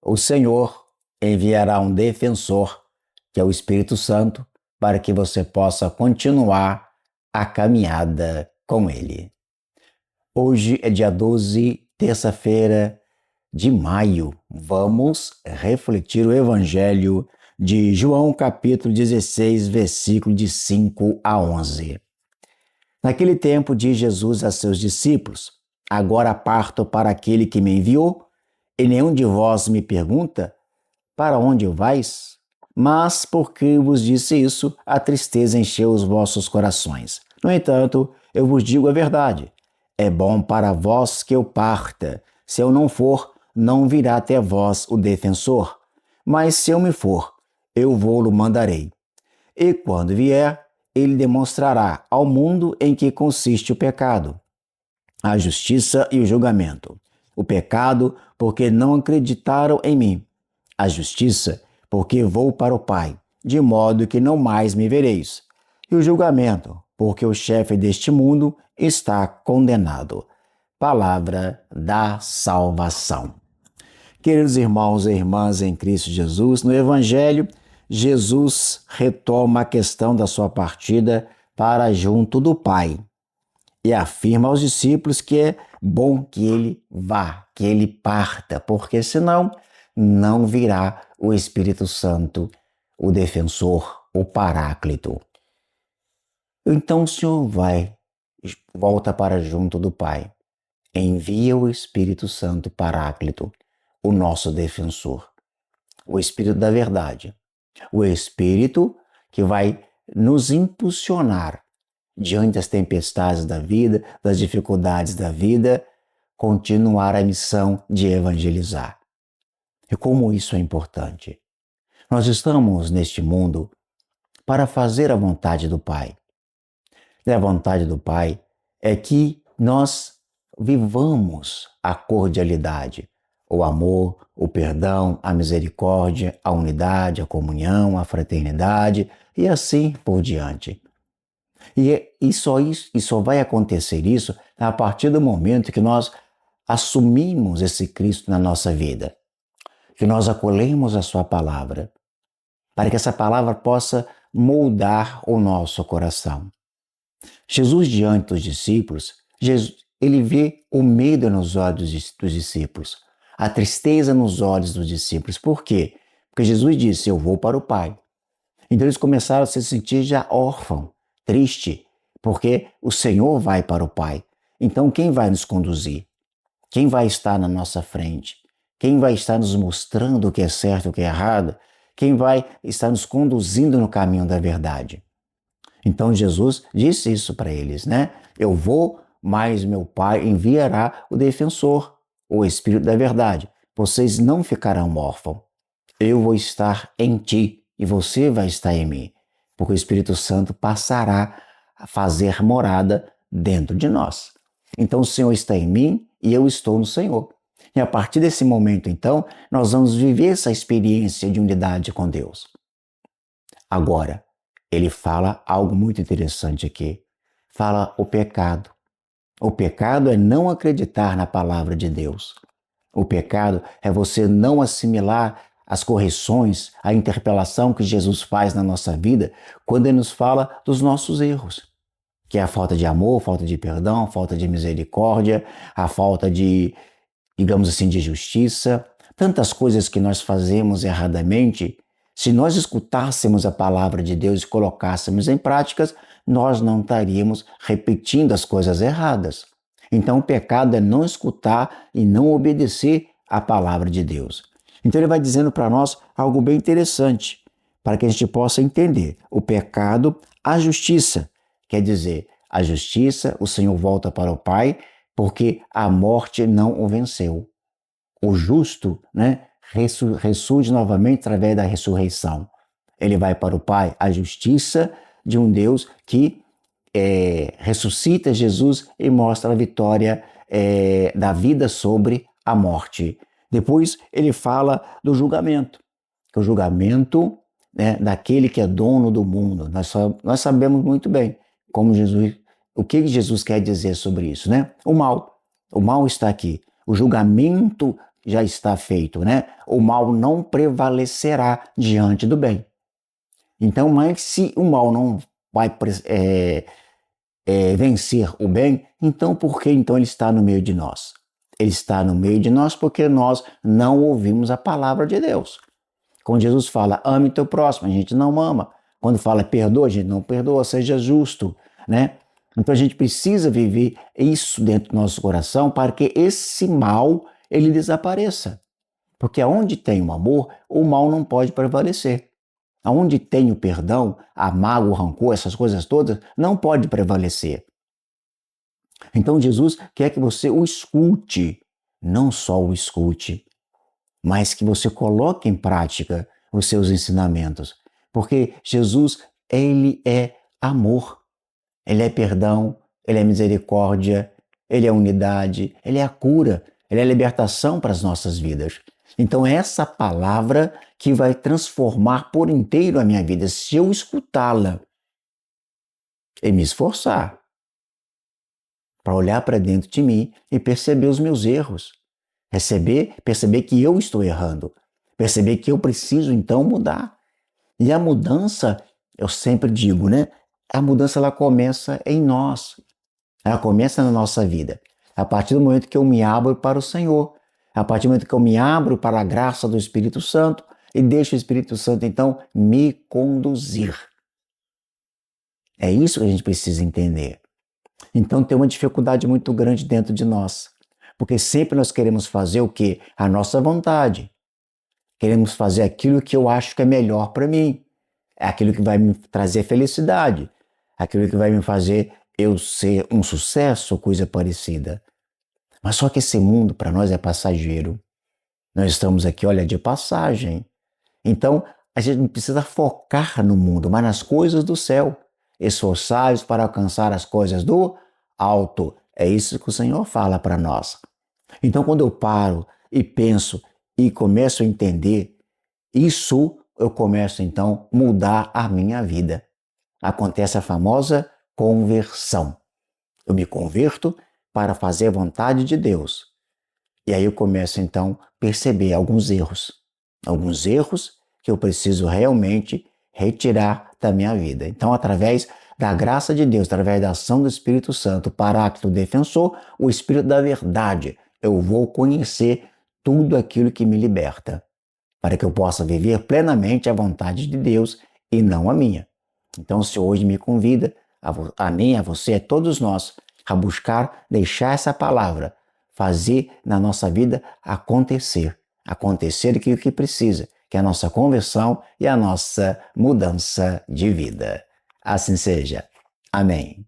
o Senhor enviará um defensor, que é o Espírito Santo, para que você possa continuar a caminhada com Ele. Hoje é dia 12, terça-feira de maio. Vamos refletir o Evangelho de João, capítulo 16, versículo de 5 a 11. Naquele tempo disse Jesus a seus discípulos: Agora parto para aquele que me enviou, e nenhum de vós me pergunta: Para onde vais? Mas porque vos disse isso, a tristeza encheu os vossos corações. No entanto, eu vos digo a verdade. É bom para vós que eu parta. Se eu não for, não virá até vós o defensor. Mas se eu me for, eu vou-lo mandarei. E quando vier, ele demonstrará ao mundo em que consiste o pecado, a justiça e o julgamento. O pecado, porque não acreditaram em mim. A justiça, porque vou para o Pai, de modo que não mais me vereis. E o julgamento, porque o chefe deste mundo está condenado. Palavra da salvação. Queridos irmãos e irmãs em Cristo Jesus, no Evangelho, Jesus retoma a questão da sua partida para junto do Pai e afirma aos discípulos que é bom que ele vá, que ele parta, porque senão não virá o Espírito Santo, o defensor, o Paráclito. Então o Senhor volta para junto do Pai, envia o Espírito Santo Paráclito, o nosso defensor, o Espírito da verdade, o Espírito que vai nos impulsionar diante das tempestades da vida, das dificuldades da vida, continuar a missão de evangelizar. E como isso é importante? Nós estamos neste mundo para fazer a vontade do Pai. E a vontade do Pai é que nós vivamos a cordialidade, o amor, o perdão, a misericórdia, a unidade, a comunhão, a fraternidade e assim por diante. E só vai acontecer isso a partir do momento que nós assumimos esse Cristo na nossa vida, que nós acolhemos a sua palavra, para que essa palavra possa moldar o nosso coração. Jesus, diante dos discípulos, ele vê o medo nos olhos dos discípulos, a tristeza nos olhos dos discípulos. Por quê? Porque Jesus disse: eu vou para o Pai. Então eles começaram a se sentir já órfãos, triste, porque o Senhor vai para o Pai. Então quem vai nos conduzir? Quem vai estar na nossa frente? Quem vai estar nos mostrando o que é certo e o que é errado? Quem vai estar nos conduzindo no caminho da verdade? Então Jesus disse isso para eles, né? Eu vou, mas meu Pai enviará o defensor, o Espírito da verdade. Vocês não ficarão órfãos. Eu vou estar em ti e você vai estar em mim, porque o Espírito Santo passará a fazer morada dentro de nós. Então o Senhor está em mim e eu estou no Senhor. E a partir desse momento, então, nós vamos viver essa experiência de unidade com Deus. Agora, ele fala algo muito interessante aqui. Fala o pecado. O pecado é não acreditar na palavra de Deus. O pecado é você não assimilar as correções, a interpelação que Jesus faz na nossa vida quando ele nos fala dos nossos erros, que é a falta de amor, falta de perdão, a falta de misericórdia, a falta de, digamos assim, de justiça, tantas coisas que nós fazemos erradamente. Se nós escutássemos a palavra de Deus e colocássemos em práticas, nós não estaríamos repetindo as coisas erradas. Então o pecado é não escutar e não obedecer à palavra de Deus. Então ele vai dizendo para nós algo bem interessante, para que a gente possa entender. O pecado, a justiça. Quer dizer, a justiça, o Senhor volta para o Pai, porque a morte não o venceu. O justo, né, ressurge novamente através da ressurreição. Ele vai para o Pai, a justiça de um Deus que ressuscita Jesus e mostra a vitória da vida sobre a morte. Depois ele fala do julgamento, que o julgamento, né, daquele que é dono do mundo. Nós sabemos muito bem o que Jesus quer dizer sobre isso, né? O mal está aqui. O julgamento já está feito, né? O mal não prevalecerá diante do bem. Então, mas se o mal não vai vencer o bem, então por que então ele está no meio de nós? Ele está no meio de nós porque nós não ouvimos a palavra de Deus. Quando Jesus fala, ame teu próximo, a gente não ama. Quando fala, perdoa, a gente não perdoa, seja justo, né? Então a gente precisa viver isso dentro do nosso coração para que esse mal, ele desapareça. Porque aonde tem o amor, o mal não pode prevalecer. Aonde tem o perdão, a mágoa, o rancor, essas coisas todas, não pode prevalecer. Então Jesus quer que você o escute, não só o escute, mas que você coloque em prática os seus ensinamentos. Porque Jesus, ele é amor, ele é perdão, ele é misericórdia, ele é unidade, ele é a cura, ele é a libertação para as nossas vidas. Então é essa palavra que vai transformar por inteiro a minha vida, se eu escutá-la e me esforçar para olhar para dentro de mim e perceber os meus erros. Perceber que eu estou errando, perceber que eu preciso então mudar. E a mudança, eu sempre digo, né? A mudança ela começa em nós, ela começa na nossa vida. A partir do momento que eu me abro para o Senhor, a partir do momento que eu me abro para a graça do Espírito Santo e deixo o Espírito Santo então me conduzir. É isso que a gente precisa entender. Então tem uma dificuldade muito grande dentro de nós. Porque sempre nós queremos fazer o quê? A nossa vontade. Queremos fazer aquilo que eu acho que é melhor para mim. É aquilo que vai me trazer felicidade. Aquilo que vai me fazer eu ser um sucesso ou coisa parecida. Mas só que esse mundo para nós é passageiro. Nós estamos aqui, olha, de passagem. Então a gente não precisa focar no mundo, mas nas coisas do céu. Esforçai-vos para alcançar as coisas do alto. É isso que o Senhor fala para nós. Então, quando eu paro e penso e começo a entender, isso eu começo então a mudar a minha vida. Acontece a famosa conversão. Eu me converto para fazer a vontade de Deus. E aí eu começo então a perceber alguns erros que eu preciso realmente retirar da minha vida. Então, através da graça de Deus, através da ação do Espírito Santo, Paráclito Defensor, o Espírito da Verdade, eu vou conhecer tudo aquilo que me liberta, para que eu possa viver plenamente a vontade de Deus e não a minha. Então, o Senhor hoje me convida, a mim, a você, a todos nós, a buscar deixar essa palavra, fazer na nossa vida acontecer aquilo que precisa, que é a nossa conversão e a nossa mudança de vida. Assim seja. Amém.